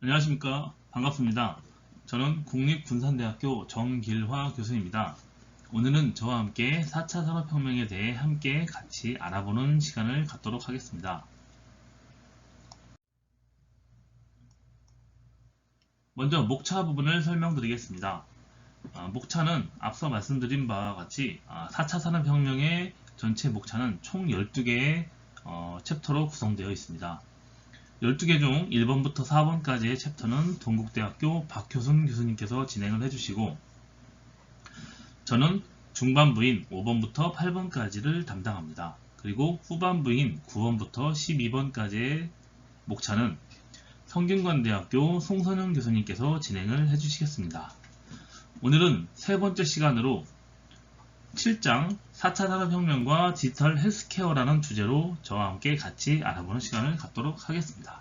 안녕하십니까. 반갑습니다. 저는 국립군산대학교 정길화 교수입니다. 오늘은 저와 함께 4차 산업혁명에 대해 함께 같이 알아보는 시간을 갖도록 하겠습니다. 먼저 목차 부분을 설명드리겠습니다. 목차는 앞서 말씀드린 바와 같이 4차 산업혁명의 전체 목차는 총 12개의 챕터로 구성되어 있습니다. 12개 중 1번부터 4번까지의 챕터는 동국대학교 박효순 교수님께서 진행을 해주시고, 저는 중반부인 5번부터 8번까지를 담당합니다. 그리고 후반부인 9번부터 12번까지의 목차는 성균관대학교 송선영 교수님께서 진행을 해주시겠습니다. 오늘은 세 번째 시간으로 7장 4차 산업혁명과 디지털 헬스케어라는 주제로 저와 함께 같이 알아보는 시간을 갖도록 하겠습니다.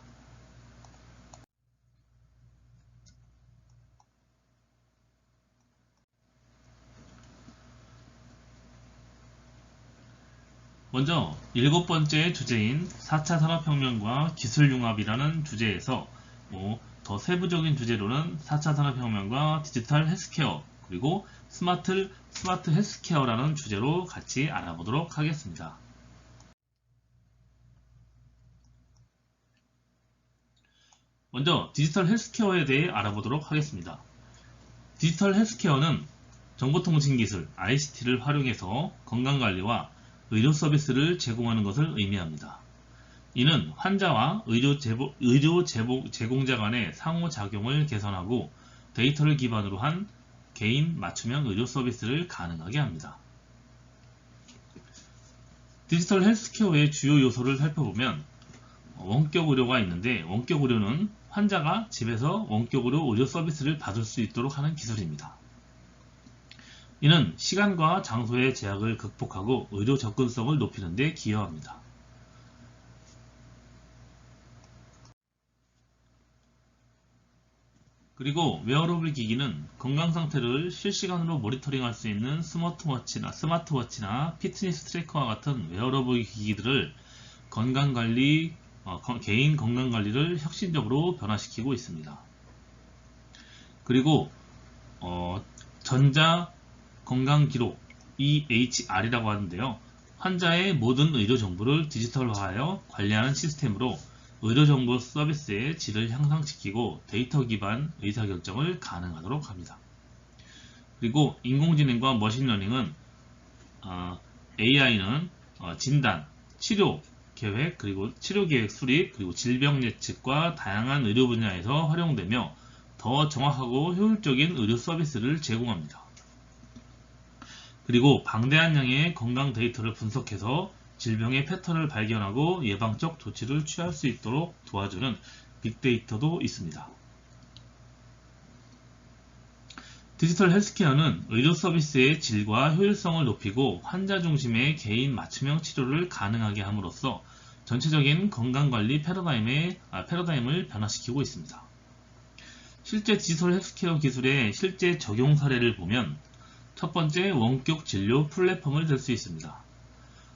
먼저 7번째 주제인 4차 산업혁명과 기술융합이라는 주제에서 더 세부적인 주제로는 4차 산업혁명과 디지털 헬스케어 그리고 스마트 헬스케어라는 주제로 같이 알아보도록 하겠습니다. 먼저 디지털 헬스케어에 대해 알아보도록 하겠습니다. 디지털 헬스케어는 정보통신기술 ICT를 활용해서 건강관리와 의료 서비스를 제공하는 것을 의미합니다. 이는 환자와 의료 제공자 간의 상호작용을 개선하고 데이터를 기반으로 한 개인 맞춤형 의료 서비스를 가능하게 합니다. 디지털 헬스케어의 주요 요소를 살펴보면 원격 의료가 있는데, 원격 의료는 환자가 집에서 원격으로 의료 서비스를 받을 수 있도록 하는 기술입니다. 이는 시간과 장소의 제약을 극복하고 의료 접근성을 높이는 데 기여합니다. 그리고 웨어러블 기기는 건강 상태를 실시간으로 모니터링할 수 있는 스마트워치나 피트니스 트래커와 같은 웨어러블 기기들을 개인 건강관리를 혁신적으로 변화시키고 있습니다. 그리고 전자 건강기록 EHR이라고 하는데요. 환자의 모든 의료 정보를 디지털화하여 관리하는 시스템으로 의료정보 서비스의 질을 향상시키고 데이터 기반 의사결정을 가능하도록 합니다. 그리고 인공지능과 머신러닝은 AI는 진단, 치료 계획, 그리고 치료 계획 수립, 그리고 질병 예측과 다양한 의료 분야에서 활용되며 더 정확하고 효율적인 의료 서비스를 제공합니다. 그리고 방대한 양의 건강 데이터를 분석해서 질병의 패턴을 발견하고 예방적 조치를 취할 수 있도록 도와주는 빅데이터도 있습니다. 디지털 헬스케어는 의료 서비스의 질과 효율성을 높이고 환자 중심의 개인 맞춤형 치료를 가능하게 함으로써 전체적인 건강관리 패러다임을 변화시키고 있습니다. 실제 디지털 헬스케어 기술의 실제 적용 사례를 보면 첫 번째, 원격 진료 플랫폼을 들 수 있습니다.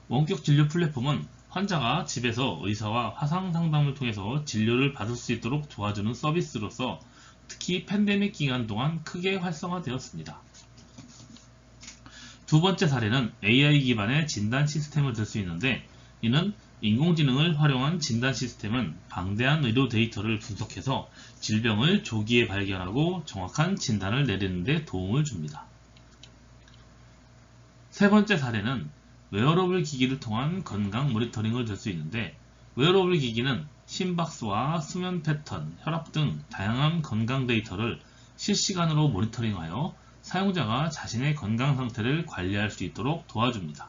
원격 진료 플랫폼은 환자가 집에서 의사와 화상 상담을 통해서 진료를 받을 수 있도록 도와주는 서비스로서 특히 팬데믹 기간 동안 크게 활성화되었습니다. 두 번째 사례는 AI 기반의 진단 시스템을 들 수 있는데, 이는 인공지능을 활용한 진단 시스템은 방대한 의료 데이터를 분석해서 질병을 조기에 발견하고 정확한 진단을 내리는 데 도움을 줍니다. 세 번째 사례는 웨어러블 기기를 통한 건강 모니터링을 들 수 있는데, 웨어러블 기기는 심박수와 수면 패턴, 혈압 등 다양한 건강 데이터를 실시간으로 모니터링하여 사용자가 자신의 건강 상태를 관리할 수 있도록 도와줍니다.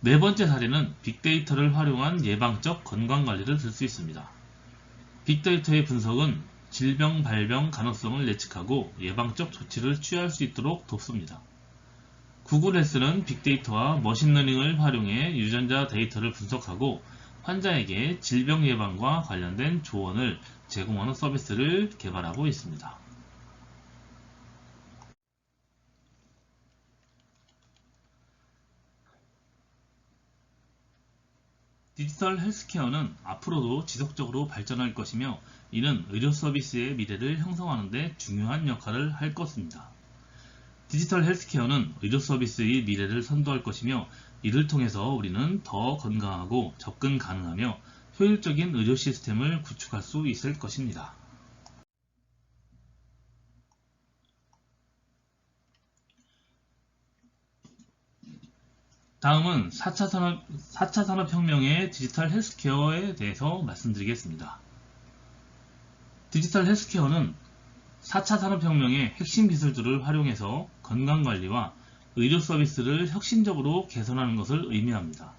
네 번째 사례는 빅데이터를 활용한 예방적 건강관리를 들 수 있습니다. 빅데이터의 분석은 질병 발병 가능성을 예측하고 예방적 조치를 취할 수 있도록 돕습니다. 구글 헬스는 빅데이터와 머신러닝을 활용해 유전자 데이터를 분석하고 환자에게 질병 예방과 관련된 조언을 제공하는 서비스를 개발하고 있습니다. 디지털 헬스케어는 앞으로도 지속적으로 발전할 것이며 이는 의료 서비스의 미래를 형성하는 데 중요한 역할을 할 것입니다. 디지털 헬스케어는 의료 서비스의 미래를 선도할 것이며 이를 통해서 우리는 더 건강하고 접근 가능하며 효율적인 의료 시스템을 구축할 수 있을 것입니다. 다음은 4차 산업혁명의 디지털 헬스케어에 대해서 말씀드리겠습니다. 디지털 헬스케어는 4차 산업혁명의 핵심 기술들을 활용해서 건강관리와 의료 서비스를 혁신적으로 개선하는 것을 의미합니다.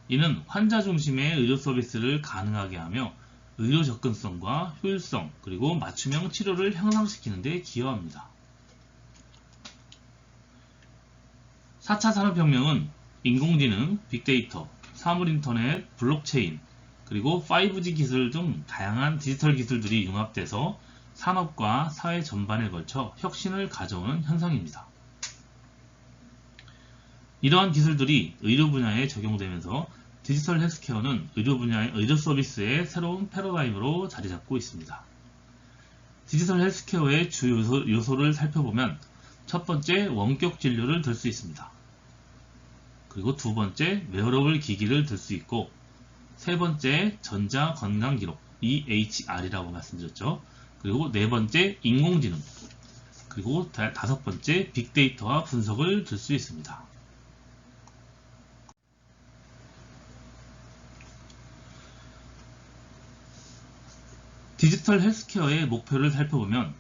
이는 환자 중심의 의료 서비스를 가능하게 하며 의료 접근성과 효율성 그리고 맞춤형 치료를 향상시키는 데 기여합니다. 4차 산업혁명은 인공지능, 빅데이터, 사물인터넷, 블록체인, 그리고 5G 기술 등 다양한 디지털 기술들이 융합돼서 산업과 사회 전반에 걸쳐 혁신을 가져오는 현상입니다. 이러한 기술들이 의료 분야에 적용되면서 디지털 헬스케어는 의료 분야의 의료 서비스의 새로운 패러다임으로 자리 잡고 있습니다. 디지털 헬스케어의 주 요소를 살펴보면 첫 번째 원격 진료를 들 수 있습니다. 그리고 두 번째 웨어러블 기기를 들 수 있고 세 번째 전자 건강 기록 EHR이라고 말씀드렸죠. 그리고 네 번째 인공지능 그리고 다섯 번째 빅데이터와 분석을 들 수 있습니다. 디지털 헬스케어의 목표를 살펴보면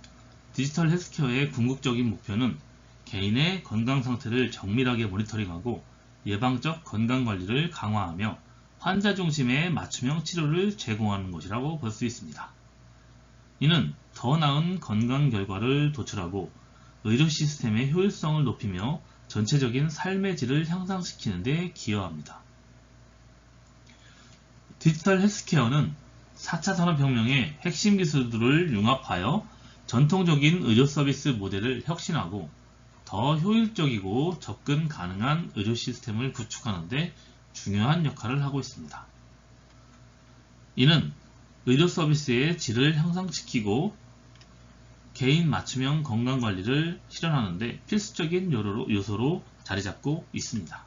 디지털 헬스케어의 궁극적인 목표는 개인의 건강 상태를 정밀하게 모니터링하고 예방적 건강관리를 강화하며 환자 중심의 맞춤형 치료를 제공하는 것이라고 볼 수 있습니다. 이는 더 나은 건강 결과를 도출하고 의료 시스템의 효율성을 높이며 전체적인 삶의 질을 향상시키는 데 기여합니다. 디지털 헬스케어는 4차 산업혁명의 핵심 기술들을 융합하여 전통적인 의료 서비스 모델을 혁신하고 더 효율적이고 접근 가능한 의료 시스템을 구축하는 데 중요한 역할을 하고 있습니다. 이는 의료 서비스의 질을 향상시키고 개인 맞춤형 건강관리를 실현하는 데 필수적인 요소로 자리 잡고 있습니다.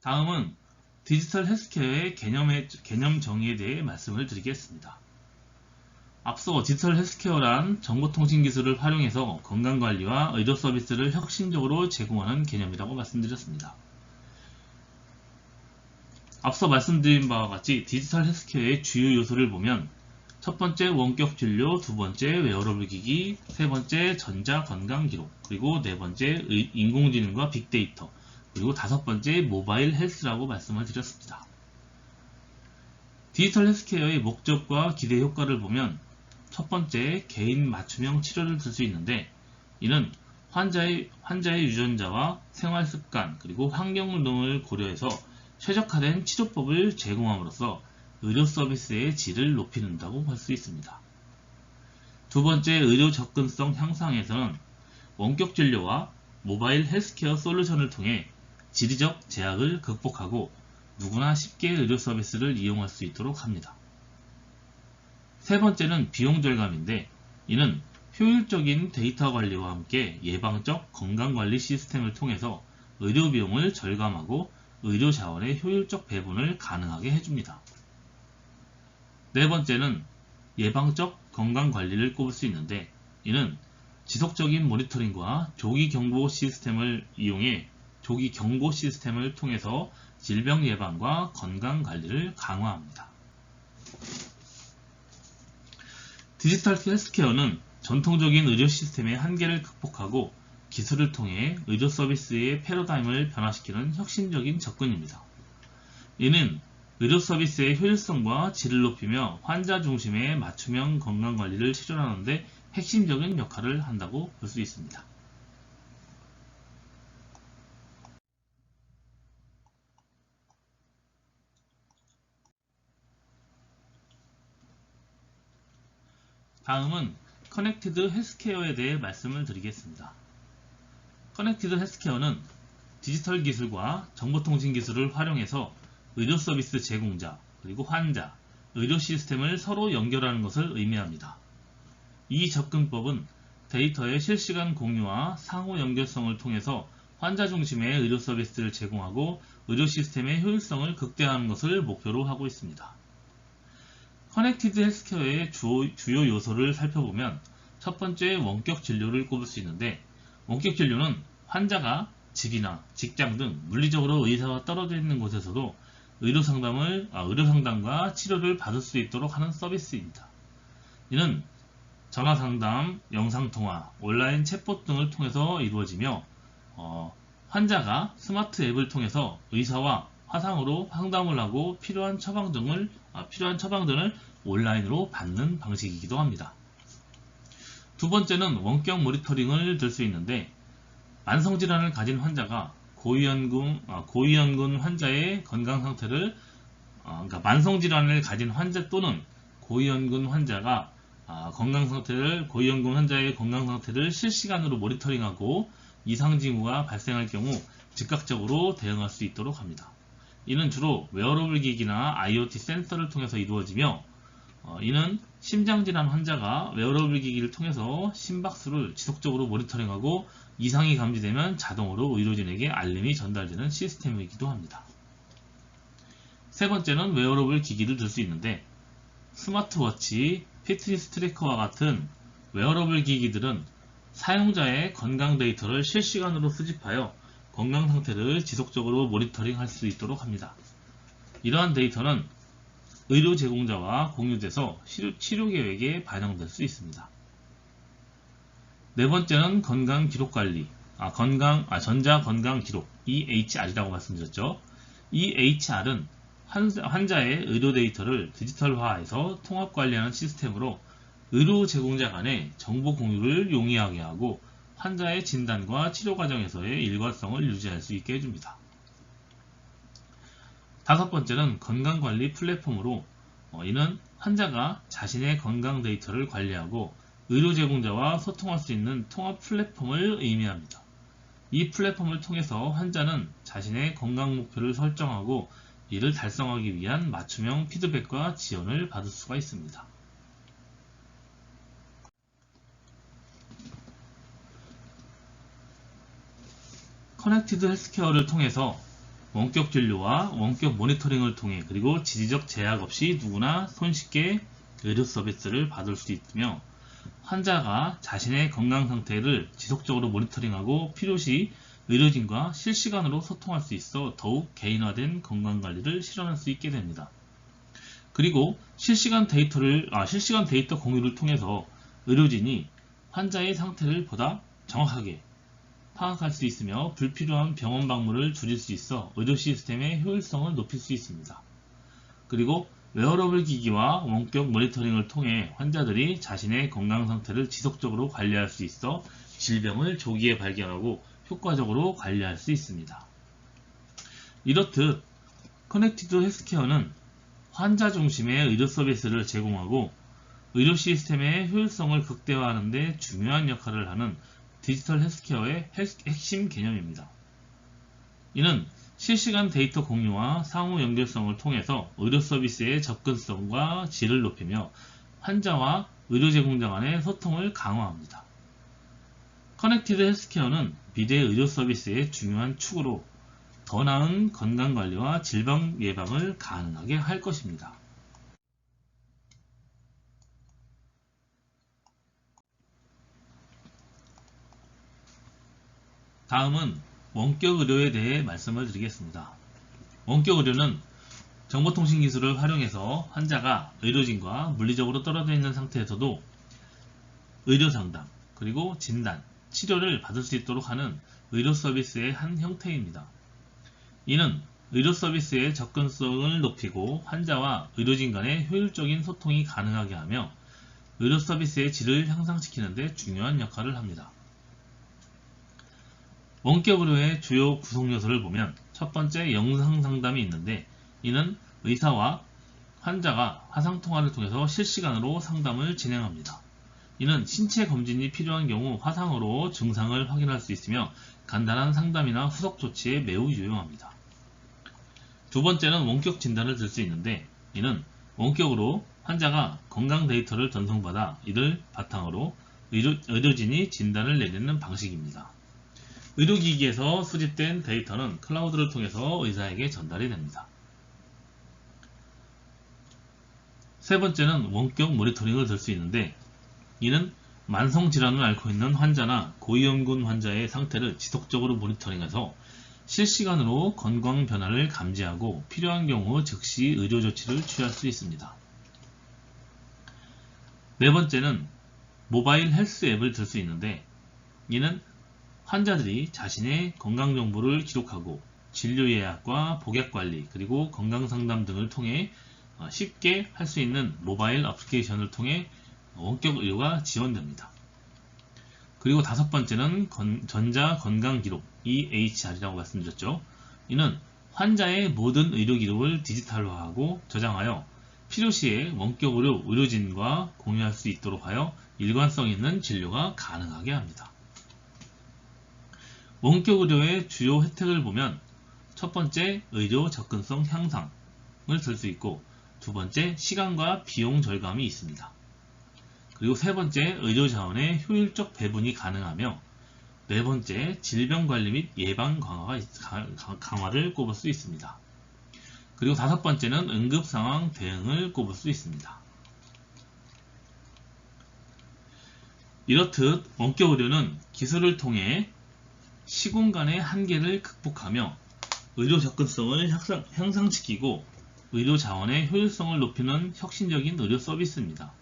다음은 디지털 헬스케어의 개념 정의에 대해 말씀을 드리겠습니다. 앞서 디지털 헬스케어란 정보통신 기술을 활용해서 건강관리와 의료 서비스를 혁신적으로 제공하는 개념이라고 말씀드렸습니다. 앞서 말씀드린 바와 같이 디지털 헬스케어의 주요 요소를 보면 첫 번째 원격 진료, 두 번째 웨어러블 기기, 세 번째 전자 건강 기록, 그리고 네 번째 인공지능과 빅데이터, 그리고 다섯 번째 모바일 헬스라고 말씀을 드렸습니다. 디지털 헬스케어의 목적과 기대 효과를 보면 첫 번째 개인 맞춤형 치료를 들 수 있는데 이는 환자의 유전자와 생활 습관 그리고 환경 등을 고려해서 최적화된 치료법을 제공함으로써 의료 서비스의 질을 높이는다고 볼 수 있습니다. 두 번째 의료 접근성 향상에서는 원격 진료와 모바일 헬스케어 솔루션을 통해 지리적 제약을 극복하고 누구나 쉽게 의료 서비스를 이용할 수 있도록 합니다. 세 번째는 비용 절감인데 이는 효율적인 데이터 관리와 함께 예방적 건강관리 시스템을 통해서 의료 비용을 절감하고 의료 자원의 효율적 배분을 가능하게 해줍니다. 네 번째는 예방적 건강관리를 꼽을 수 있는데 이는 지속적인 모니터링과 조기 경보 시스템을 이용해 조기 경고 시스템을 통해서 질병 예방과 건강 관리를 강화합니다. 디지털 헬스케어는 전통적인 의료 시스템의 한계를 극복하고 기술을 통해 의료 서비스의 패러다임을 변화시키는 혁신적인 접근입니다. 이는 의료 서비스의 효율성과 질을 높이며 환자 중심의 맞춤형 건강 관리를 실현하는 데 핵심적인 역할을 한다고 볼 수 있습니다. 다음은 커넥티드 헬스케어에 대해 말씀을 드리겠습니다. 커넥티드 헬스케어는 디지털 기술과 정보통신 기술을 활용해서 의료 서비스 제공자, 그리고 환자, 의료 시스템을 서로 연결하는 것을 의미합니다. 이 접근법은 데이터의 실시간 공유와 상호 연결성을 통해서 환자 중심의 의료 서비스를 제공하고 의료 시스템의 효율성을 극대화하는 것을 목표로 하고 있습니다. 커넥티드 헬스케어의 주요 요소를 살펴보면 첫 번째 원격 진료를 꼽을 수 있는데, 원격 진료는 환자가 집이나 직장 등 물리적으로 의사와 떨어져 있는 곳에서도 의료 상담과 치료를 받을 수 있도록 하는 서비스입니다. 이는 전화 상담, 영상 통화, 온라인 챗봇 등을 통해서 이루어지며 환자가 스마트 앱을 통해서 의사와 화상으로 상담을 하고 필요한 처방전을 온라인으로 받는 방식이기도 합니다. 두 번째는 원격 모니터링을 들 수 있는데, 만성질환을 가진 환자가 고위험군 환자의 건강 상태를 만성질환을 가진 환자 또는 고위험군 환자가 고위험군 환자의 건강 상태를 실시간으로 모니터링하고 이상 징후가 발생할 경우 즉각적으로 대응할 수 있도록 합니다. 이는 주로 웨어러블 기기나 IoT 센서를 통해서 이루어지며, 이는 심장질환 환자가 웨어러블 기기를 통해서 심박수를 지속적으로 모니터링하고 이상이 감지되면 자동으로 의료진에게 알림이 전달되는 시스템이기도 합니다. 세 번째는 웨어러블 기기를 들 수 있는데, 스마트워치, 피트니스 트래커와 같은 웨어러블 기기들은 사용자의 건강 데이터를 실시간으로 수집하여 건강 상태를 지속적으로 모니터링할 수 있도록 합니다. 이러한 데이터는 의료 제공자와 공유돼서 치료 계획에 반영될 수 있습니다. 네 번째는 건강 기록 관리, 전자 건강 기록, EHR이라고 말씀드렸죠. EHR은 환자의 의료 데이터를 디지털화해서 통합 관리하는 시스템으로 의료 제공자 간의 정보 공유를 용이하게 하고 환자의 진단과 치료 과정에서의 일관성을 유지할 수 있게 해줍니다. 다섯 번째는 건강관리 플랫폼으로, 이는 환자가 자신의 건강 데이터를 관리하고 의료 제공자와 소통할 수 있는 통합 플랫폼을 의미합니다. 이 플랫폼을 통해서 환자는 자신의 건강 목표를 설정하고 이를 달성하기 위한 맞춤형 피드백과 지원을 받을 수가 있습니다. 커넥티드 헬스케어를 통해서 원격 진료와 원격 모니터링을 통해, 그리고 지리적 제약 없이 누구나 손쉽게 의료 서비스를 받을 수 있으며, 환자가 자신의 건강 상태를 지속적으로 모니터링하고 필요시 의료진과 실시간으로 소통할 수 있어 더욱 개인화된 건강관리를 실현할 수 있게 됩니다. 그리고 실시간 데이터 공유를 통해서 의료진이 환자의 상태를 보다 정확하게 파악할 수 있으며 불필요한 병원 방문을 줄일 수 있어 의료 시스템의 효율성을 높일 수 있습니다. 그리고 웨어러블 기기와 원격 모니터링을 통해 환자들이 자신의 건강 상태를 지속적으로 관리할 수 있어 질병을 조기에 발견하고 효과적으로 관리할 수 있습니다. 이렇듯 커넥티드 헬스케어는 환자 중심의 의료 서비스를 제공하고 의료 시스템의 효율성을 극대화하는 데 중요한 역할을 하는 디지털 헬스케어의 핵심 개념입니다. 이는 실시간 데이터 공유와 상호 연결성을 통해서 의료 서비스의 접근성과 질을 높이며 환자와 의료 제공자 간의 소통을 강화합니다. 커넥티드 헬스케어는 미래 의료 서비스의 중요한 축으로 더 나은 건강관리와 질병 예방을 가능하게 할 것입니다. 다음은 원격 의료에 대해 말씀을 드리겠습니다. 원격 의료는 정보통신 기술을 활용해서 환자가 의료진과 물리적으로 떨어져 있는 상태에서도 의료 상담, 그리고 진단, 치료를 받을 수 있도록 하는 의료 서비스의 한 형태입니다. 이는 의료 서비스의 접근성을 높이고 환자와 의료진 간의 효율적인 소통이 가능하게 하며 의료 서비스의 질을 향상시키는 데 중요한 역할을 합니다. 원격 의료의 주요 구성 요소를 보면 첫 번째 영상 상담이 있는데, 이는 의사와 환자가 화상통화를 통해서 실시간으로 상담을 진행합니다. 이는 신체 검진이 필요한 경우 화상으로 증상을 확인할 수 있으며 간단한 상담이나 후속 조치에 매우 유용합니다. 두 번째는 원격 진단을 들 수 있는데, 이는 원격으로 환자가 건강 데이터를 전송받아 이를 바탕으로 의료진이 진단을 내리는 방식입니다. 의료기기에서 수집된 데이터는 클라우드를 통해서 의사에게 전달이 됩니다. 세 번째는 원격 모니터링을 들 수 있는데, 이는 만성질환을 앓고 있는 환자나 고위험군 환자의 상태를 지속적으로 모니터링해서 실시간으로 건강 변화를 감지하고 필요한 경우 즉시 의료 조치를 취할 수 있습니다. 네 번째는 모바일 헬스 앱을 들 수 있는데, 이는 환자들이 자신의 건강 정보를 기록하고 진료 예약과 복약 관리 그리고 건강 상담 등을 통해 쉽게 할 수 있는 모바일 어플리케이션을 통해 원격 의료가 지원됩니다. 그리고 다섯 번째는 전자 건강 기록 EHR이라고 말씀드렸죠. 이는 환자의 모든 의료 기록을 디지털화하고 저장하여 필요시에 원격 의료진과 공유할 수 있도록 하여 일관성 있는 진료가 가능하게 합니다. 원격 의료의 주요 혜택을 보면 첫 번째, 의료 접근성 향상을 들 수 있고, 두 번째, 시간과 비용 절감이 있습니다. 그리고 세 번째, 의료 자원의 효율적 배분이 가능하며, 네 번째, 질병 관리 및 예방 강화를 꼽을 수 있습니다. 그리고 다섯 번째는 응급 상황 대응을 꼽을 수 있습니다. 이렇듯 원격 의료는 기술을 통해 시공간의 한계를 극복하며 의료 접근성을 향상시키고 의료 자원의 효율성을 높이는 혁신적인 의료 서비스입니다.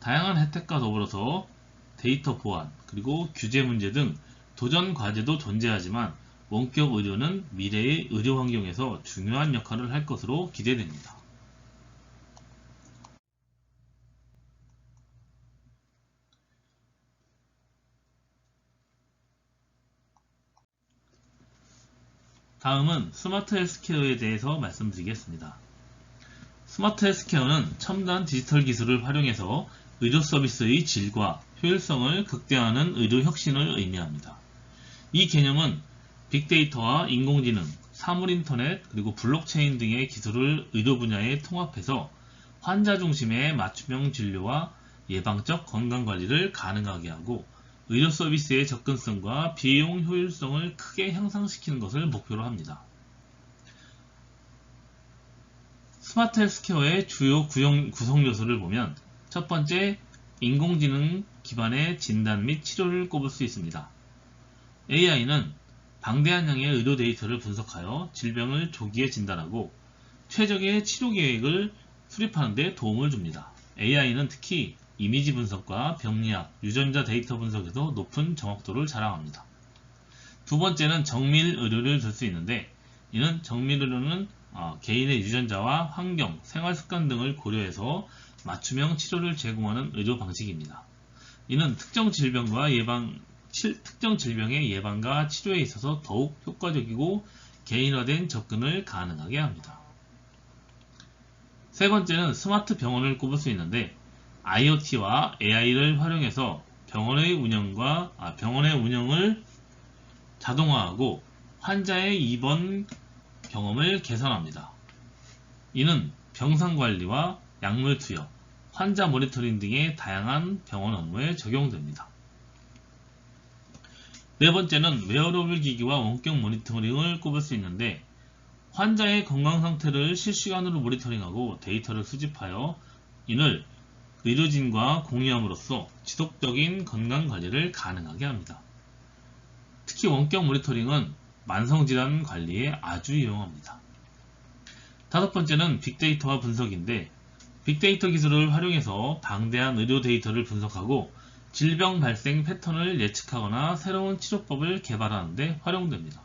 다양한 혜택과 더불어서 데이터 보안, 그리고 규제 문제 등 도전 과제도 존재하지만 원격 의료는 미래의 의료 환경에서 중요한 역할을 할 것으로 기대됩니다. 다음은 스마트 헬스케어에 대해서 말씀드리겠습니다. 스마트 헬스케어는 첨단 디지털 기술을 활용해서 의료 서비스의 질과 효율성을 극대화하는 의료 혁신을 의미합니다. 이 개념은 빅데이터와 인공지능, 사물인터넷, 그리고 블록체인 등의 기술을 의료 분야에 통합해서 환자 중심의 맞춤형 진료와 예방적 건강관리를 가능하게 하고 의료 서비스의 접근성과 비용 효율성을 크게 향상시키는 것을 목표로 합니다. 스마트 헬스케어의 주요 구성 요소를 보면 첫 번째, 인공지능 기반의 진단 및 치료를 꼽을 수 있습니다. AI는 방대한 양의 의료 데이터를 분석하여 질병을 조기에 진단하고 최적의 치료 계획을 수립하는 데 도움을 줍니다. AI는 특히 이미지 분석과 병리학, 유전자 데이터 분석에서 높은 정확도를 자랑합니다. 두 번째는 정밀 의료를 들 수 있는데, 이는 정밀 의료는 개인의 유전자와 환경, 생활 습관 등을 고려해서 맞춤형 치료를 제공하는 의료 방식입니다. 이는 특정 질병의 예방과 치료에 있어서 더욱 효과적이고 개인화된 접근을 가능하게 합니다. 세 번째는 스마트 병원을 꼽을 수 있는데, IoT와 AI를 활용해서 병원의 운영을 자동화하고 환자의 입원 경험을 개선합니다. 이는 병상 관리와 약물 투여, 환자 모니터링 등의 다양한 병원 업무에 적용됩니다. 네 번째는 웨어러블 기기와 원격 모니터링을 꼽을 수 있는데, 환자의 건강 상태를 실시간으로 모니터링하고 데이터를 수집하여 이를 의료진과 공유함으로써 지속적인 건강관리를 가능하게 합니다. 특히 원격 모니터링은 만성질환 관리에 아주 유용합니다. 다섯 번째는 빅데이터와 분석인데, 빅데이터 기술을 활용해서 방대한 의료 데이터를 분석하고 질병 발생 패턴을 예측하거나 새로운 치료법을 개발하는 데 활용됩니다.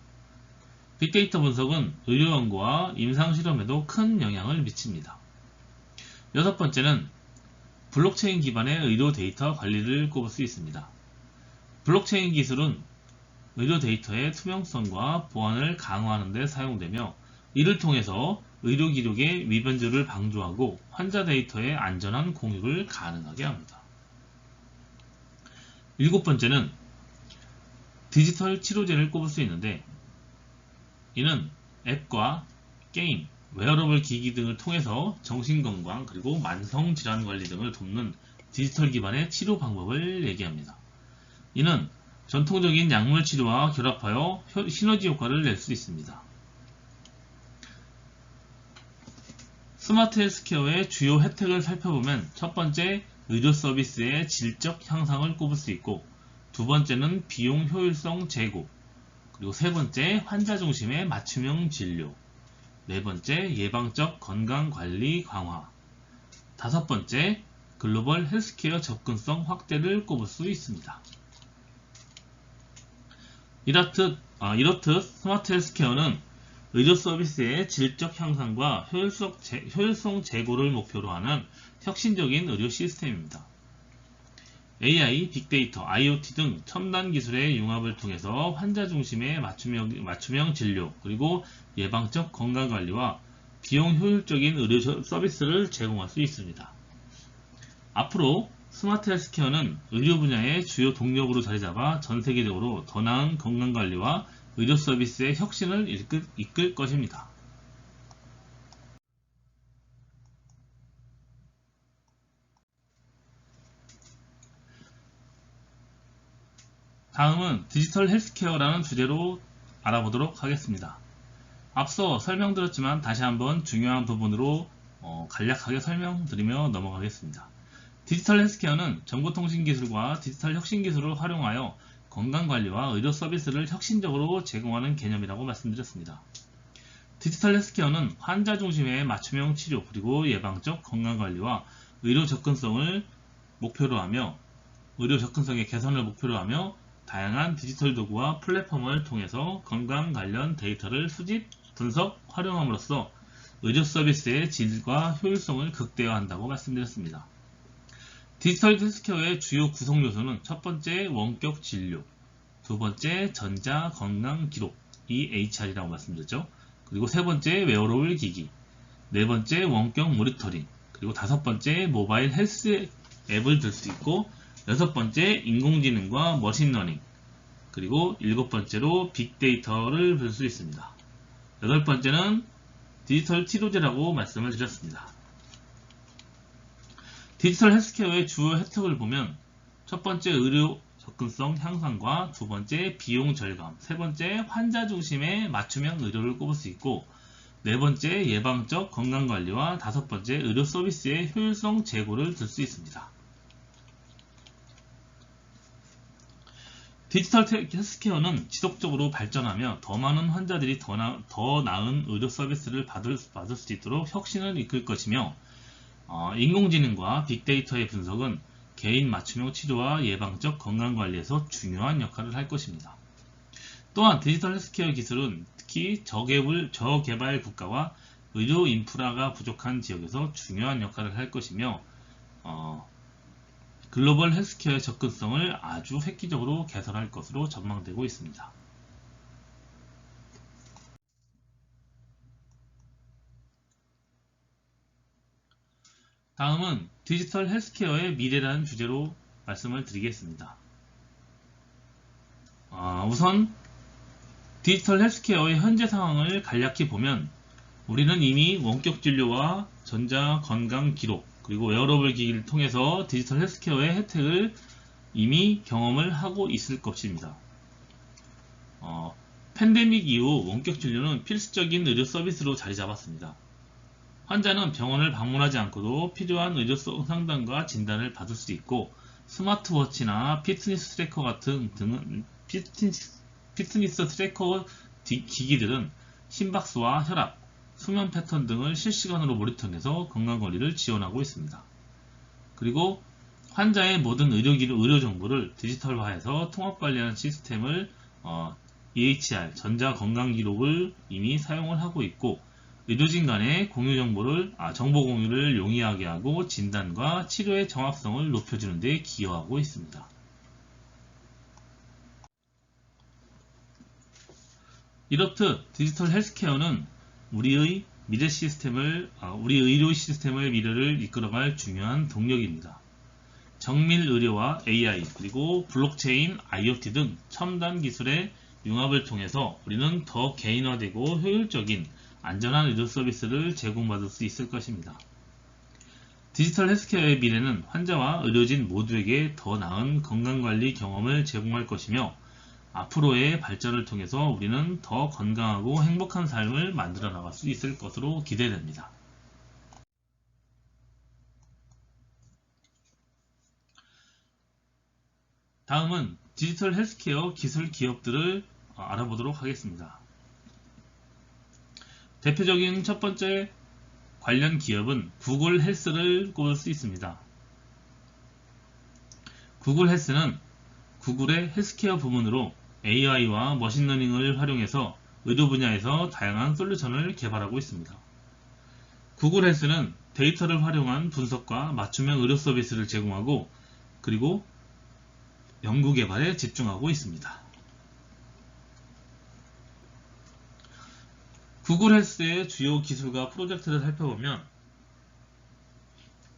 빅데이터 분석은 의료 연구와 임상실험에도 큰 영향을 미칩니다. 여섯 번째는 블록체인 기반의 의료 데이터 관리를 꼽을 수 있습니다. 블록체인 기술은 의료 데이터의 투명성과 보안을 강화하는 데 사용되며, 이를 통해서 의료 기록의 위변조를 방조하고 환자 데이터의 안전한 공유를 가능하게 합니다. 일곱 번째는 디지털 치료제를 꼽을 수 있는데, 이는 앱과 게임, 웨어러블 기기 등을 통해서 정신건강 그리고 만성질환 관리 등을 돕는 디지털 기반의 치료 방법을 얘기합니다. 이는 전통적인 약물 치료와 결합하여 시너지 효과를 낼 수 있습니다. 스마트 헬스케어의 주요 혜택을 살펴보면 첫 번째, 의료 서비스의 질적 향상을 꼽을 수 있고, 두 번째는 비용 효율성 제고, 그리고 세 번째, 환자 중심의 맞춤형 진료, 네 번째, 예방적 건강관리 강화, 다섯 번째, 글로벌 헬스케어 접근성 확대를 꼽을 수 있습니다. 이렇듯 스마트 헬스케어는 의료 서비스의 질적 향상과 효율성 제고를 목표로 하는 혁신적인 의료 시스템입니다. AI, 빅데이터, IoT 등 첨단 기술의 융합을 통해서 환자 중심의 맞춤형 진료, 그리고 예방적 건강관리와 비용 효율적인 의료 서비스를 제공할 수 있습니다. 앞으로 스마트 헬스케어는 의료 분야의 주요 동력으로 자리잡아 전 세계적으로 더 나은 건강관리와 의료 서비스의 혁신을 이끌 것입니다. 다음은 디지털 헬스케어라는 주제로 알아보도록 하겠습니다. 앞서 설명드렸지만 다시 한번 중요한 부분으로 간략하게 설명드리며 넘어가겠습니다. 디지털 헬스케어는 정보통신 기술과 디지털 혁신 기술을 활용하여 건강관리와 의료 서비스를 혁신적으로 제공하는 개념이라고 말씀드렸습니다. 디지털 헬스케어는 환자 중심의 맞춤형 치료 그리고 예방적 건강관리와 의료 접근성의 개선을 목표로 하며 다양한 디지털 도구와 플랫폼을 통해서 건강 관련 데이터를 수집, 분석, 활용함으로써 의료 서비스의 질과 효율성을 극대화한다고 말씀드렸습니다. 디지털 헬스케어의 주요 구성 요소는 첫 번째, 원격 진료, 두 번째, 전자 건강 기록, EHR이라고 말씀드렸죠. 그리고 세 번째, 웨어러블 기기, 네 번째, 원격 모니터링, 그리고 다섯 번째, 모바일 헬스 앱을 들 수 있고, 여섯 번째, 인공지능과 머신러닝, 그리고 일곱 번째로 빅데이터를 볼 수 있습니다. 여덟 번째는 디지털 치료제라고 말씀을 드렸습니다. 디지털 헬스케어의 주요 혜택을 보면 첫 번째, 의료 접근성 향상과 두 번째, 비용 절감, 세 번째, 환자 중심의 맞춤형 의료를 꼽을 수 있고, 네 번째, 예방적 건강관리와 다섯 번째, 의료 서비스의 효율성 제고를 들 수 있습니다. 디지털 헬스케어는 지속적으로 발전하며 더 많은 환자들이 더 나은 의료 서비스를 받을 수 있도록 혁신을 이끌 것이며, 인공지능과 빅데이터의 분석은 개인 맞춤형 치료와 예방적 건강관리에서 중요한 역할을 할 것입니다. 또한 디지털 헬스케어 기술은 특히 저개발 국가와 의료 인프라가 부족한 지역에서 중요한 역할을 할 것이며, 글로벌 헬스케어의 접근성을 아주 획기적으로 개선할 것으로 전망되고 있습니다. 다음은 디지털 헬스케어의 미래라는 주제로 말씀을 드리겠습니다. 우선 디지털 헬스케어의 현재 상황을 간략히 보면 우리는 이미 원격 진료와 전자 건강 기록 그리고 웨어러블 기기를 통해서 디지털 헬스케어의 혜택을 이미 경험을 하고 있을 것입니다. 팬데믹 이후 원격 진료는 필수적인 의료 서비스로 자리 잡았습니다. 환자는 병원을 방문하지 않고도 필요한 의료성 상담과 진단을 받을 수 있고, 스마트워치나 피트니스 트래커 기기들은 심박수와 혈압, 수면 패턴 등을 실시간으로 모니터링해서 건강관리를 지원하고 있습니다. 그리고 환자의 모든 의료 정보를 디지털화해서 통합관리하는 시스템을 EHR, 전자건강기록을 이미 사용을 하고 있고, 의료진 간의 정보 공유를 용이하게 하고 진단과 치료의 정확성을 높여주는 데 기여하고 있습니다. 이렇듯 디지털 헬스케어는 우리 의료 시스템의 미래를 이끌어갈 중요한 동력입니다. 정밀 의료와 AI, 그리고 블록체인, IoT 등 첨단 기술의 융합을 통해서 우리는 더 개인화되고 효율적인 안전한 의료 서비스를 제공받을 수 있을 것입니다. 디지털 헬스케어의 미래는 환자와 의료진 모두에게 더 나은 건강관리 경험을 제공할 것이며, 앞으로의 발전을 통해서 우리는 더 건강하고 행복한 삶을 만들어 나갈 수 있을 것으로 기대됩니다. 다음은 디지털 헬스케어 기술 기업들을 알아보도록 하겠습니다. 대표적인 첫 번째 관련 기업은 구글 헬스를 꼽을 수 있습니다. 구글 헬스는 구글의 헬스케어 부문으로 AI와 머신러닝을 활용해서 의료 분야에서 다양한 솔루션을 개발하고 있습니다. 구글 헬스는 데이터를 활용한 분석과 맞춤형 의료 서비스를 제공하고, 그리고 연구 개발에 집중하고 있습니다. 구글 헬스의 주요 기술과 프로젝트를 살펴보면,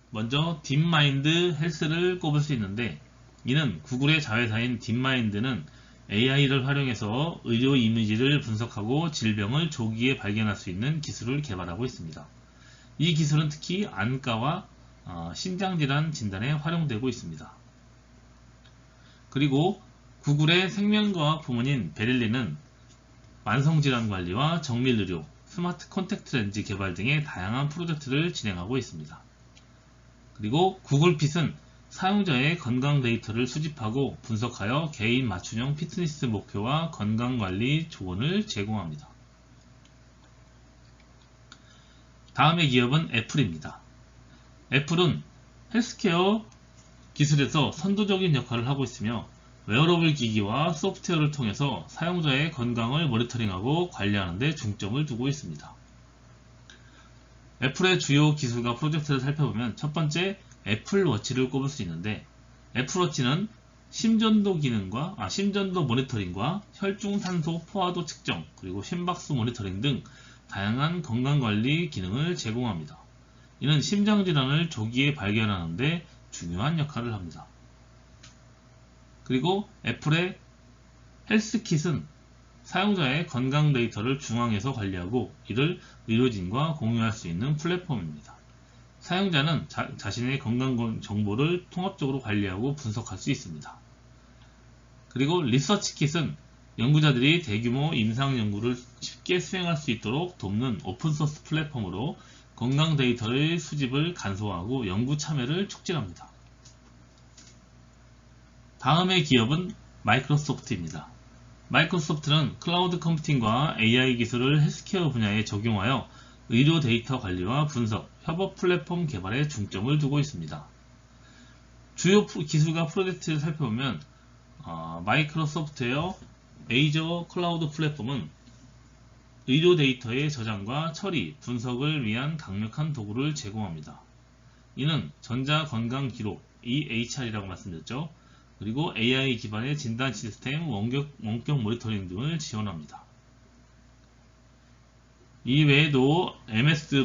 먼저 딥마인드 헬스를 꼽을 수 있는데, 이는 구글의 자회사인 딥마인드는 AI를 활용해서 의료 이미지를 분석하고 질병을 조기에 발견할 수 있는 기술을 개발하고 있습니다. 이 기술은 특히 안과와 신장질환 진단에 활용되고 있습니다. 그리고 구글의 생명과학 부문인 베릴리는 만성질환 관리와 정밀의료, 스마트 컨택트 렌즈 개발 등의 다양한 프로젝트를 진행하고 있습니다. 그리고 구글핏은 사용자의 건강 데이터를 수집하고 분석하여 개인 맞춤형 피트니스 목표와 건강관리 조언을 제공합니다. 다음의 기업은 애플입니다. 애플은 헬스케어 기술에서 선도적인 역할을 하고 있으며, 웨어러블 기기와 소프트웨어를 통해서 사용자의 건강을 모니터링하고 관리하는 데 중점을 두고 있습니다. 애플의 주요 기술과 프로젝트를 살펴보면, 첫 번째 애플워치를 꼽을 수 있는데, 애플워치는 심전도 모니터링과 혈중산소 포화도 측정, 그리고 심박수 모니터링 등 다양한 건강관리 기능을 제공합니다. 이는 심장질환을 조기에 발견하는 데 중요한 역할을 합니다. 그리고 애플의 헬스킷은 사용자의 건강 데이터를 중앙에서 관리하고 이를 의료진과 공유할 수 있는 플랫폼입니다. 사용자는 자신의 건강 정보를 통합적으로 관리하고 분석할 수 있습니다. 그리고 리서치킷은 연구자들이 대규모 임상 연구를 쉽게 수행할 수 있도록 돕는 오픈소스 플랫폼으로 건강 데이터의 수집을 간소화하고 연구 참여를 촉진합니다. 다음의 기업은 마이크로소프트입니다. 마이크로소프트는 클라우드 컴퓨팅과 AI 기술을 헬스케어 분야에 적용하여 의료 데이터 관리와 분석, 협업 플랫폼 개발에 중점을 두고 있습니다. 주요 기술과 프로젝트를 살펴보면, 마이크로소프트의 에이저 클라우드 플랫폼은 의료 데이터의 저장과 처리, 분석을 위한 강력한 도구를 제공합니다. 이는 전자건강기록, EHR이라고 말씀드렸죠. 그리고 AI 기반의 진단 시스템, 원격 모니터링 등을 지원합니다. 이 외에도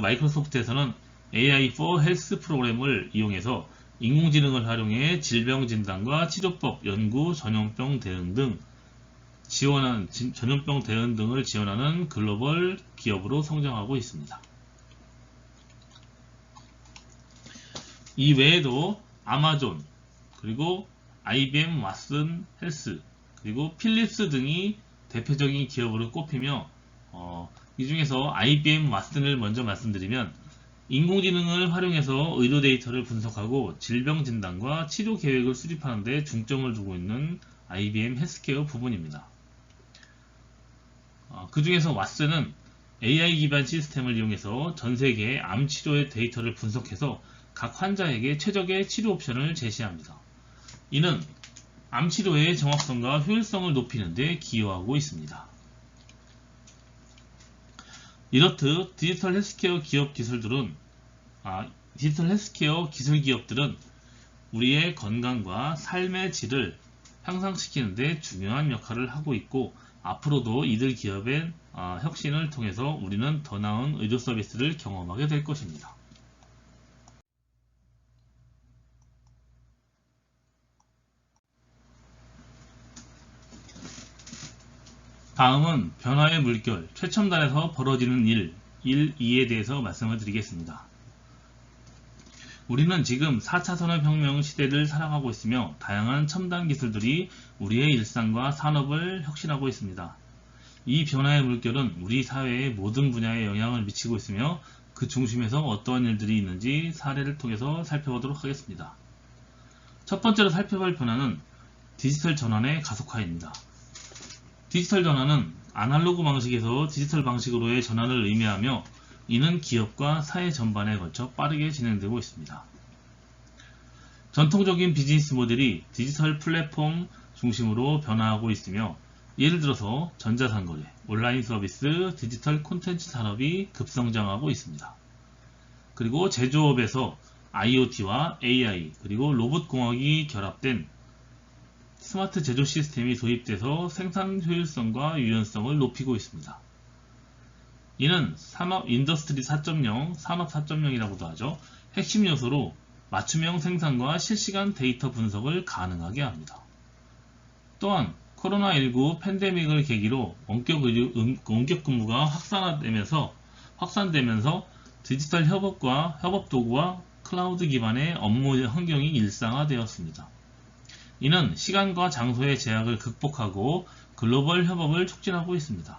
마이크로소프트에서는 AI for Health 프로그램을 이용해서 인공지능을 활용해 질병 진단과 치료법, 연구, 전염병 대응 등을 지원하는 글로벌 기업으로 성장하고 있습니다. 이 외에도 아마존, 그리고 IBM 왓슨 헬스, 그리고 필립스 등이 대표적인 기업으로 꼽히며, 이 중에서 IBM 왓슨을 먼저 말씀드리면, 인공지능을 활용해서 의료 데이터를 분석하고 질병 진단과 치료 계획을 수립하는 데 중점을 두고 있는 IBM 헬스케어 부분입니다. 그 중에서 왓슨은 AI 기반 시스템을 이용해서 전 세계의 암 치료의 데이터를 분석해서 각 환자에게 최적의 치료 옵션을 제시합니다. 이는 암 치료의 정확성과 효율성을 높이는 데 기여하고 있습니다. 이렇듯 디지털 헬스케어 기술 기업들은 우리의 건강과 삶의 질을 향상시키는 데 중요한 역할을 하고 있고, 앞으로도 이들 기업의 혁신을 통해서 우리는 더 나은 의료 서비스를 경험하게 될 것입니다. 다음은 변화의 물결, 최첨단에서 벌어지는 일, 2에 대해서 말씀을 드리겠습니다. 우리는 지금 4차 산업혁명 시대를 살아가고 있으며 다양한 첨단 기술들이 우리의 일상과 산업을 혁신하고 있습니다. 이 변화의 물결은 우리 사회의 모든 분야에 영향을 미치고 있으며 그 중심에서 어떠한 일들이 있는지 사례를 통해서 살펴보도록 하겠습니다. 첫 번째로 살펴볼 변화는 디지털 전환의 가속화입니다. 디지털 전환은 아날로그 방식에서 디지털 방식으로의 전환을 의미하며 이는 기업과 사회 전반에 걸쳐 빠르게 진행되고 있습니다. 전통적인 비즈니스 모델이 디지털 플랫폼 중심으로 변화하고 있으며 예를 들어서 전자상거래, 온라인 서비스, 디지털 콘텐츠 산업이 급성장하고 있습니다. 그리고 제조업에서 IoT와 AI 그리고 로봇공학이 결합된 스마트 제조 시스템이 도입돼서 생산 효율성과 유연성을 높이고 있습니다. 이는 산업 인더스트리 4.0, 산업 4.0이라고도 하죠. 핵심 요소로 맞춤형 생산과 실시간 데이터 분석을 가능하게 합니다. 또한 코로나19 팬데믹을 계기로 원격 근무가 확산되면서 디지털 협업 도구와 클라우드 기반의 업무 환경이 일상화되었습니다. 이는 시간과 장소의 제약을 극복하고 글로벌 협업을 촉진하고 있습니다.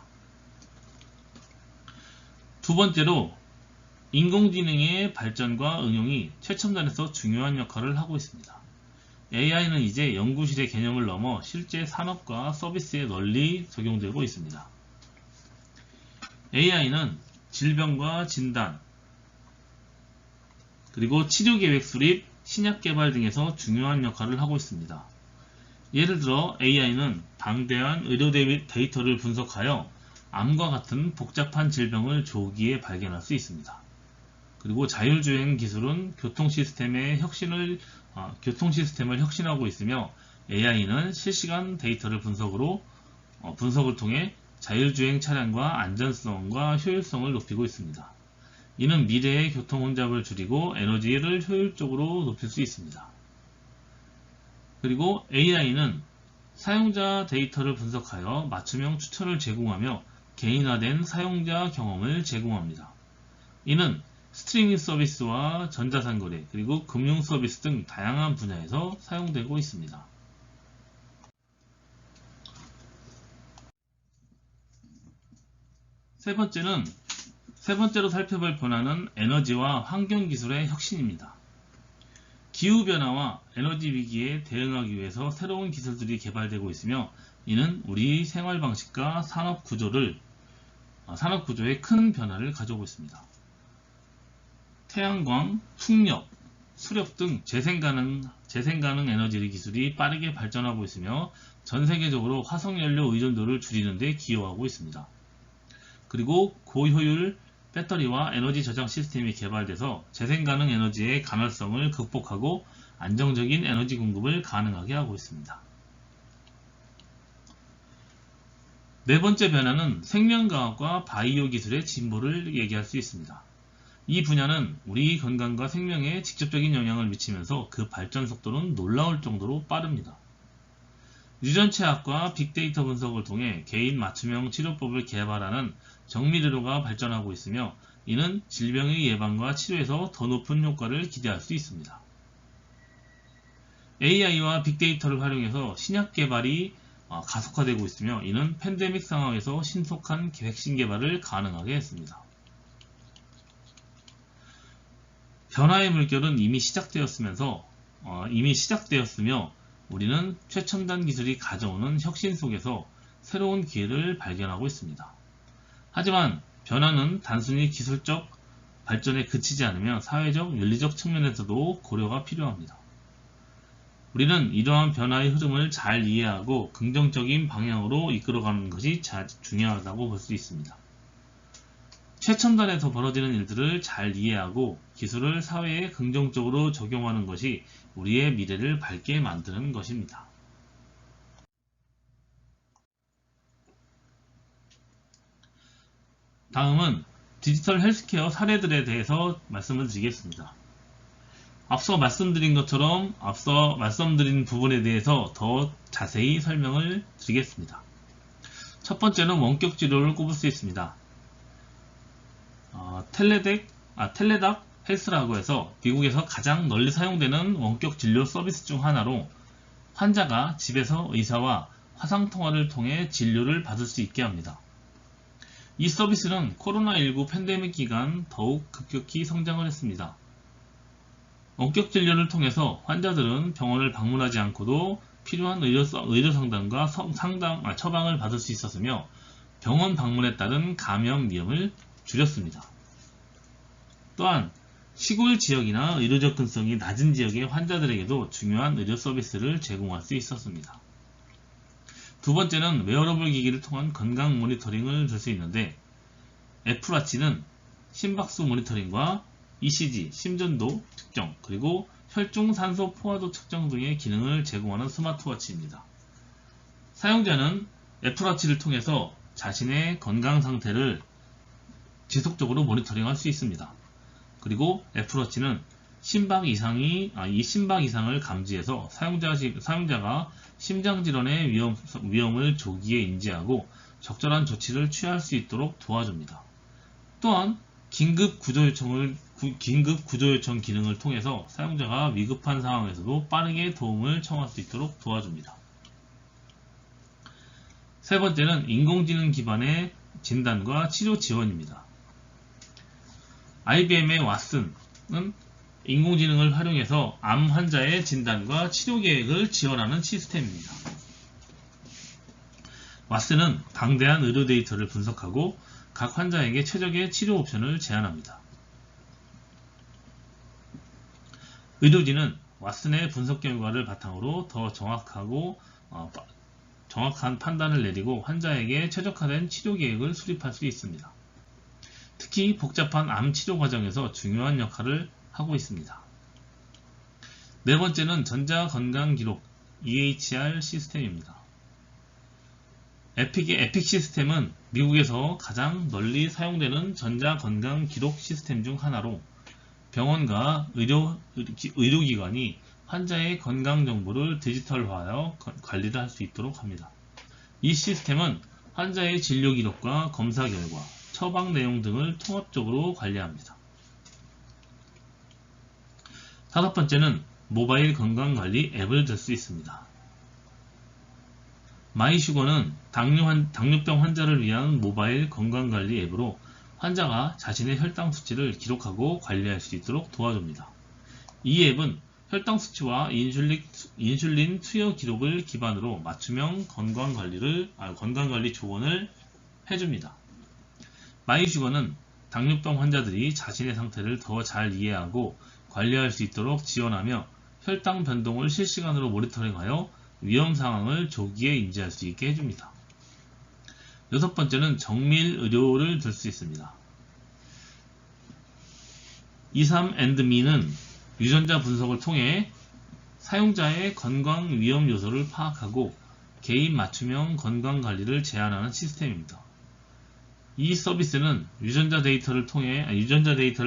두 번째로 인공지능의 발전과 응용이 최첨단에서 중요한 역할을 하고 있습니다. AI는 이제 연구실의 개념을 넘어 실제 산업과 서비스에 널리 적용되고 있습니다. AI는 질병과 진단, 그리고 치료계획 수립, 신약 개발 등에서 중요한 역할을 하고 있습니다. 예를 들어 AI는 방대한 의료 데이터를 분석하여 암과 같은 복잡한 질병을 조기에 발견할 수 있습니다. 그리고 자율주행 기술은 교통 시스템을 혁신하고 있으며 AI는 실시간 데이터를 분석을 통해 자율주행 차량과 안전성과 효율성을 높이고 있습니다. 이는 미래의 교통 혼잡을 줄이고 에너지를 효율적으로 높일 수 있습니다. 그리고 AI는 사용자 데이터를 분석하여 맞춤형 추천을 제공하며 개인화된 사용자 경험을 제공합니다. 이는 스트리밍 서비스와 전자상거래, 그리고 금융 서비스 등 다양한 분야에서 사용되고 있습니다. 세 번째로 살펴볼 변화는 에너지와 환경기술의 혁신입니다. 기후변화와 에너지 위기에 대응하기 위해서 새로운 기술들이 개발되고 있으며 이는 우리 생활 방식과 산업 구조에 큰 변화를 가져오고 있습니다. 태양광, 풍력, 수력 등 재생가능 에너지 기술이 빠르게 발전하고 있으며 전 세계적으로 화석연료 의존도를 줄이는 데 기여하고 있습니다. 그리고 고효율 배터리와 에너지 저장 시스템이 개발돼서 재생가능 에너지의 간헐성을 극복하고 안정적인 에너지 공급을 가능하게 하고 있습니다. 네 번째 변화는 생명과학과 바이오 기술의 진보를 얘기할 수 있습니다. 이 분야는 우리 건강과 생명에 직접적인 영향을 미치면서 그 발전 속도는 놀라울 정도로 빠릅니다. 유전체학과 빅데이터 분석을 통해 개인 맞춤형 치료법을 개발하는 정밀의료가 발전하고 있으며 이는 질병의 예방과 치료에서 더 높은 효과를 기대할 수 있습니다. AI와 빅데이터를 활용해서 신약 개발이 가속화되고 있으며 이는 팬데믹 상황에서 신속한 백신 개발을 가능하게 했습니다. 변화의 물결은 이미 시작되었으며 우리는 최첨단 기술이 가져오는 혁신 속에서 새로운 기회를 발견하고 있습니다. 하지만 변화는 단순히 기술적 발전에 그치지 않으며 사회적, 윤리적 측면에서도 고려가 필요합니다. 우리는 이러한 변화의 흐름을 잘 이해하고 긍정적인 방향으로 이끌어가는 것이 중요하다고 볼 수 있습니다. 최첨단에서 벌어지는 일들을 잘 이해하고 기술을 사회에 긍정적으로 적용하는 것이 우리의 미래를 밝게 만드는 것입니다. 다음은 디지털 헬스케어 사례들에 대해서 말씀을 드리겠습니다. 앞서 말씀드린 부분에 대해서 더 자세히 설명을 드리겠습니다. 첫 번째는 원격 치료를 꼽을 수 있습니다. 텔레닥 헬스라고 해서 미국에서 가장 널리 사용되는 원격 진료 서비스 중 하나로 환자가 집에서 의사와 화상통화를 통해 진료를 받을 수 있게 합니다. 이 서비스는 코로나19 팬데믹 기간 더욱 급격히 성장을 했습니다. 원격 진료를 통해서 환자들은 병원을 방문하지 않고도 필요한 의료 상담과 처방을 받을 수 있었으며 병원 방문에 따른 감염 위험을 줄였습니다. 또한 시골 지역이나 의료 접근성이 낮은 지역의 환자들에게도 중요한 의료 서비스를 제공할 수 있었습니다. 두 번째는 웨어러블 기기를 통한 건강 모니터링을 줄 수 있는데 애플워치는 심박수 모니터링과 ECG, 심전도 측정, 그리고 혈중 산소 포화도 측정 등의 기능을 제공하는 스마트워치입니다. 사용자는 애플워치를 통해서 자신의 건강 상태를 지속적으로 모니터링할 수 있습니다. 그리고 애플워치는 심박 이상을 감지해서 사용자가 심장질환의 위험을 조기에 인지하고 적절한 조치를 취할 수 있도록 도와줍니다. 또한 긴급 구조 요청 기능을 통해서 사용자가 위급한 상황에서도 빠르게 도움을 청할 수 있도록 도와줍니다. 세 번째는 인공지능 기반의 진단과 치료 지원입니다. IBM의 왓슨은 인공지능을 활용해서 암 환자의 진단과 치료 계획을 지원하는 시스템입니다. 왓슨은 방대한 의료 데이터를 분석하고 각 환자에게 최적의 치료 옵션을 제안합니다. 의료진은 왓슨의 분석 결과를 바탕으로 더 정확한 판단을 내리고 환자에게 최적화된 치료 계획을 수립할 수 있습니다. 특히 복잡한 암 치료 과정에서 중요한 역할을 하고 있습니다. 네 번째는 전자건강기록 EHR 시스템입니다. 에픽 시스템은 미국에서 가장 널리 사용되는 전자건강기록 시스템 중 하나로 병원과 의료기관이 환자의 건강정보를 디지털화하여 관리를 할 수 있도록 합니다. 이 시스템은 환자의 진료 기록과 검사 결과, 처방 내용 등을 통합적으로 관리합니다. 다섯 번째는 모바일 건강관리 앱을 들 수 있습니다. 마이슈거는 당뇨병 환자를 위한 모바일 건강관리 앱으로 환자가 자신의 혈당 수치를 기록하고 관리할 수 있도록 도와줍니다. 이 앱은 혈당 수치와 인슐린 투여 기록을 기반으로 맞춤형 건강관리 조언을 해줍니다. 마이슈거는 당뇨병 환자들이 자신의 상태를 더 잘 이해하고 관리할 수 있도록 지원하며 혈당 변동을 실시간으로 모니터링하여 위험 상황을 조기에 인지할 수 있게 해줍니다. 여섯 번째는 정밀 의료를 들 수 있습니다. 23andMe는 유전자 분석을 통해 사용자의 건강 위험 요소를 파악하고 개인 맞춤형 건강 관리를 제안하는 시스템입니다. 이 서비스는 유전자 데이터를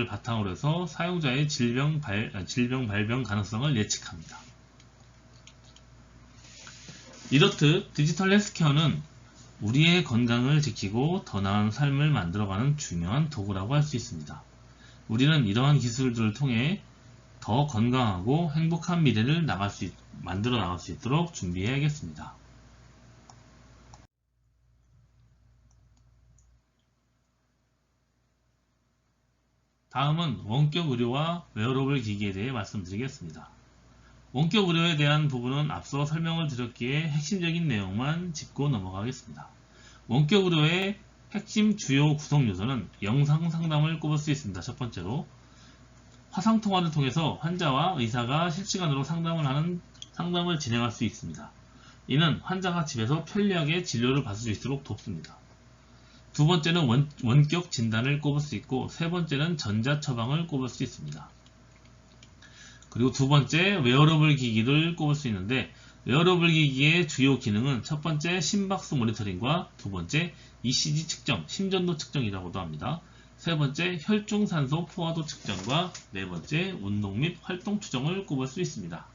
바탕으로 해서 사용자의 질병 발병 가능성을 예측합니다. 이렇듯 디지털 헬스케어는 우리의 건강을 지키고 더 나은 삶을 만들어가는 중요한 도구라고 할 수 있습니다. 우리는 이러한 기술들을 통해 더 건강하고 행복한 미래를 만들어 나갈 수 있도록 준비해야겠습니다. 다음은 원격 의료와 웨어러블 기기에 대해 말씀드리겠습니다. 원격 의료에 대한 부분은 앞서 설명을 드렸기에 핵심적인 내용만 짚고 넘어가겠습니다. 원격 의료의 핵심 주요 구성 요소는 영상 상담을 꼽을 수 있습니다. 첫 번째로 화상통화를 통해서 환자와 의사가 실시간으로 상담을 진행할 수 있습니다. 이는 환자가 집에서 편리하게 진료를 받을 수 있도록 돕습니다. 두 번째는 원격 진단을 꼽을 수 있고 세 번째는 전자처방을 꼽을 수 있습니다. 그리고 두 번째 웨어러블 기기를 꼽을 수 있는데 웨어러블 기기의 주요 기능은 첫 번째 심박수 모니터링과 두 번째 ECG 측정, 심전도 측정이라고도 합니다. 세 번째 혈중 산소 포화도 측정과 네 번째 운동 및 활동 추정을 꼽을 수 있습니다.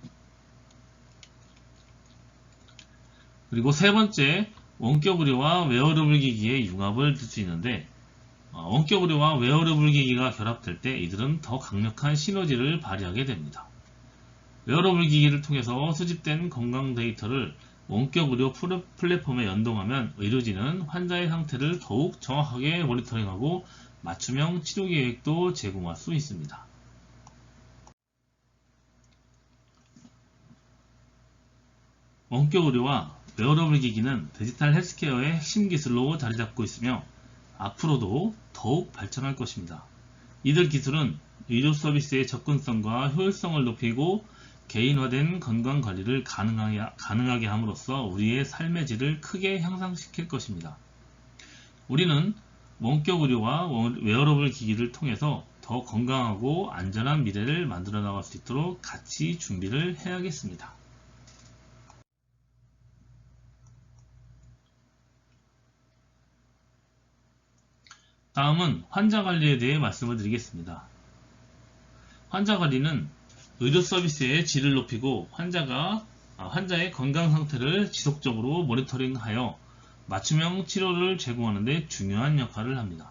그리고 세 번째 원격 의료와 웨어러블 기기의 융합을 들 수 있는데 원격 의료와 웨어러블 기기가 결합될 때 이들은 더 강력한 시너지를 발휘하게 됩니다. 웨어러블 기기를 통해서 수집된 건강 데이터를 원격 의료 플랫폼에 연동하면 의료진은 환자의 상태를 더욱 정확하게 모니터링하고 맞춤형 치료 계획도 제공할 수 있습니다. 원격 의료와 웨어러블 기기는 디지털 헬스케어의 핵심 기술로 자리 잡고 있으며 앞으로도 더욱 발전할 것입니다. 이들 기술은 의료 서비스의 접근성과 효율성을 높이고 개인화된 건강관리를 가능하게 함으로써 우리의 삶의 질을 크게 향상시킬 것입니다. 우리는 원격 의료와 웨어러블 기기를 통해서 더 건강하고 안전한 미래를 만들어 나갈 수 있도록 같이 준비를 해야겠습니다. 다음은 환자 관리에 대해 말씀을 드리겠습니다. 환자 관리는 의료 서비스의 질을 높이고 환자의 건강 상태를 지속적으로 모니터링하여 맞춤형 치료를 제공하는 데 중요한 역할을 합니다.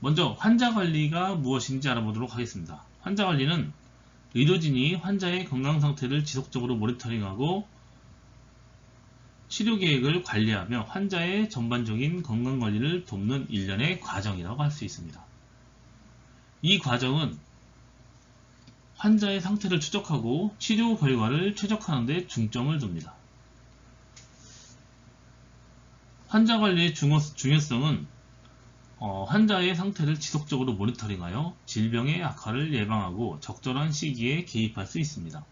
먼저 환자 관리가 무엇인지 알아보도록 하겠습니다. 환자 관리는 의료진이 환자의 건강 상태를 지속적으로 모니터링하고 치료 계획을 관리하며 환자의 전반적인 건강 관리를 돕는 일련의 과정이라고 할 수 있습니다. 이 과정은 환자의 상태를 추적하고 치료 결과를 최적화하는 데 중점을 둡니다. 환자 관리의 중요성은 환자의 상태를 지속적으로 모니터링하여 질병의 악화를 예방하고 적절한 시기에 개입할 수 있습니다.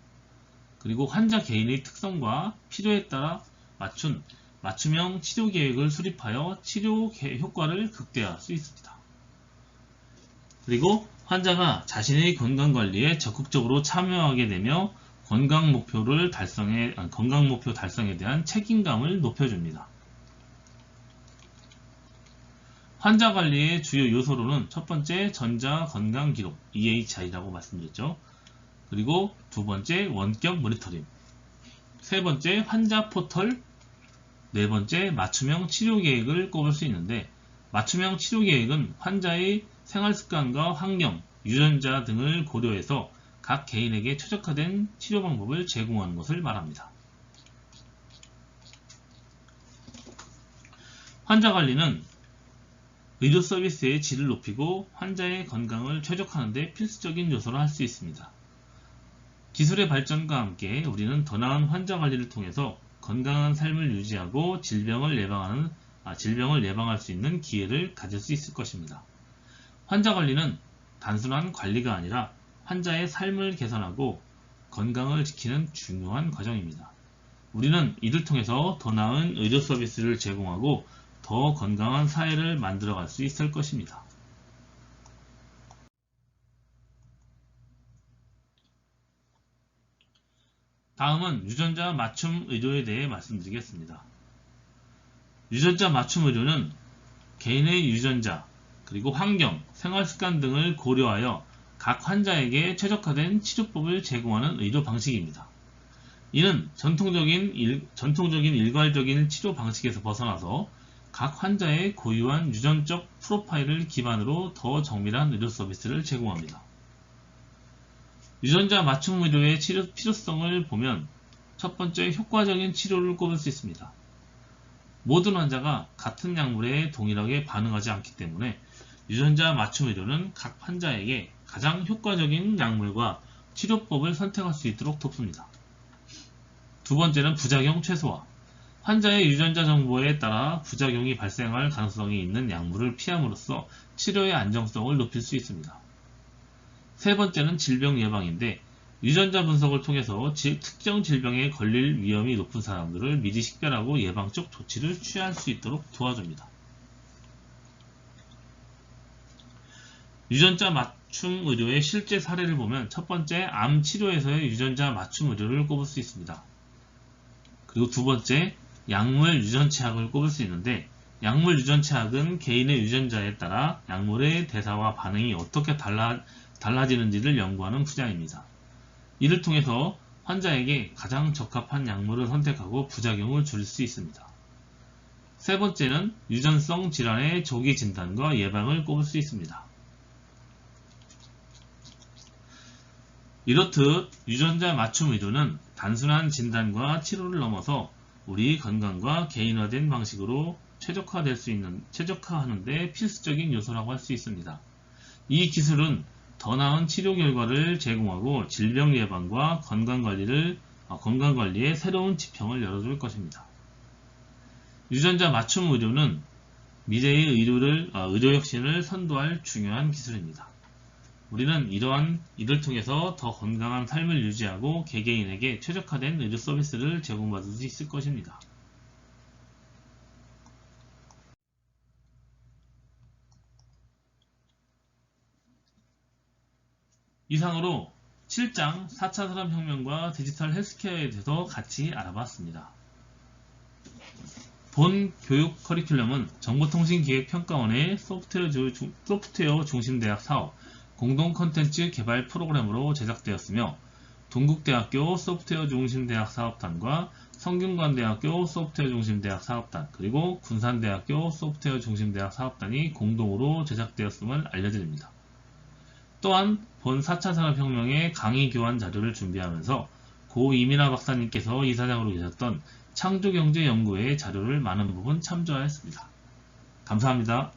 그리고 환자 개인의 특성과 필요에 따라 맞춤형 치료 계획을 수립하여 치료 효과를 극대화할 수 있습니다. 그리고 환자가 자신의 건강관리에 적극적으로 참여하게 되며 건강 목표 달성에 대한 책임감을 높여줍니다. 환자 관리의 주요 요소로는 첫 번째 전자건강기록 EHI라고 말씀드렸죠. 그리고 두 번째 원격 모니터링, 세 번째 환자 포털, 네 번째 맞춤형 치료 계획을 꼽을 수 있는데, 맞춤형 치료 계획은 환자의 생활 습관과 환경, 유전자 등을 고려해서 각 개인에게 최적화된 치료 방법을 제공하는 것을 말합니다. 환자 관리는 의료 서비스의 질을 높이고 환자의 건강을 최적화하는 데 필수적인 요소로 할 수 있습니다. 기술의 발전과 함께 우리는 더 나은 환자 관리를 통해서 건강한 삶을 유지하고 질병을 예방할 수 있는 기회를 가질 수 있을 것입니다. 환자 관리는 단순한 관리가 아니라 환자의 삶을 개선하고 건강을 지키는 중요한 과정입니다. 우리는 이를 통해서 더 나은 의료 서비스를 제공하고 더 건강한 사회를 만들어갈 수 있을 것입니다. 다음은 유전자 맞춤 의료에 대해 말씀드리겠습니다. 유전자 맞춤 의료는 개인의 유전자, 그리고 환경, 생활 습관 등을 고려하여 각 환자에게 최적화된 치료법을 제공하는 의료 방식입니다. 이는 전통적인 일괄적인 치료 방식에서 벗어나서 각 환자의 고유한 유전적 프로파일을 기반으로 더 정밀한 의료 서비스를 제공합니다. 유전자 맞춤 의료의 필요성을 보면 첫 번째, 효과적인 치료를 꼽을 수 있습니다. 모든 환자가 같은 약물에 동일하게 반응하지 않기 때문에 유전자 맞춤 의료는 각 환자에게 가장 효과적인 약물과 치료법을 선택할 수 있도록 돕습니다. 두 번째는 부작용 최소화. 환자의 유전자 정보에 따라 부작용이 발생할 가능성이 있는 약물을 피함으로써 치료의 안정성을 높일 수 있습니다. 세 번째는 질병 예방인데, 유전자 분석을 통해서 특정 질병에 걸릴 위험이 높은 사람들을 미리 식별하고 예방적 조치를 취할 수 있도록 도와줍니다. 유전자 맞춤 의료의 실제 사례를 보면 첫 번째, 암 치료에서의 유전자 맞춤 의료를 꼽을 수 있습니다. 그리고 두 번째, 약물 유전체학을 꼽을 수 있는데, 약물 유전체학은 개인의 유전자에 따라 약물의 대사와 반응이 어떻게 달라지는지를 연구하는 분야입니다. 이를 통해서 환자에게 가장 적합한 약물을 선택하고 부작용을 줄일 수 있습니다. 세 번째는 유전성 질환의 조기 진단과 예방을 꼽을 수 있습니다. 이렇듯 유전자 맞춤 의료는 단순한 진단과 치료를 넘어서 우리 건강과 개인화된 방식으로 최적화하는 데 필수적인 요소라고 할 수 있습니다. 이 기술은 더 나은 치료 결과를 제공하고 질병 예방과 건강관리의 새로운 지평을 열어줄 것입니다. 유전자 맞춤 의료는 미래의 의료 혁신을 선도할 중요한 기술입니다. 우리는 이를 통해서 더 건강한 삶을 유지하고 개개인에게 최적화된 의료 서비스를 제공받을 수 있을 것입니다. 이상으로 7장 4차 산업혁명과 디지털 헬스케어에 대해서 같이 알아봤습니다. 본 교육 커리큘럼은 정보통신기획평가원의 소프트웨어 중심대학 사업 공동 콘텐츠 개발 프로그램으로 제작되었으며 동국대학교 소프트웨어 중심대학 사업단과 성균관대학교 소프트웨어 중심대학 사업단 그리고 군산대학교 소프트웨어 중심대학 사업단이 공동으로 제작되었음을 알려드립니다. 또한 본 4차 산업혁명의 강의 교환 자료를 준비하면서 고 이민아 박사님께서 이사장으로 계셨던 창조경제연구회의 자료를 많은 부분 참조하였습니다. 감사합니다.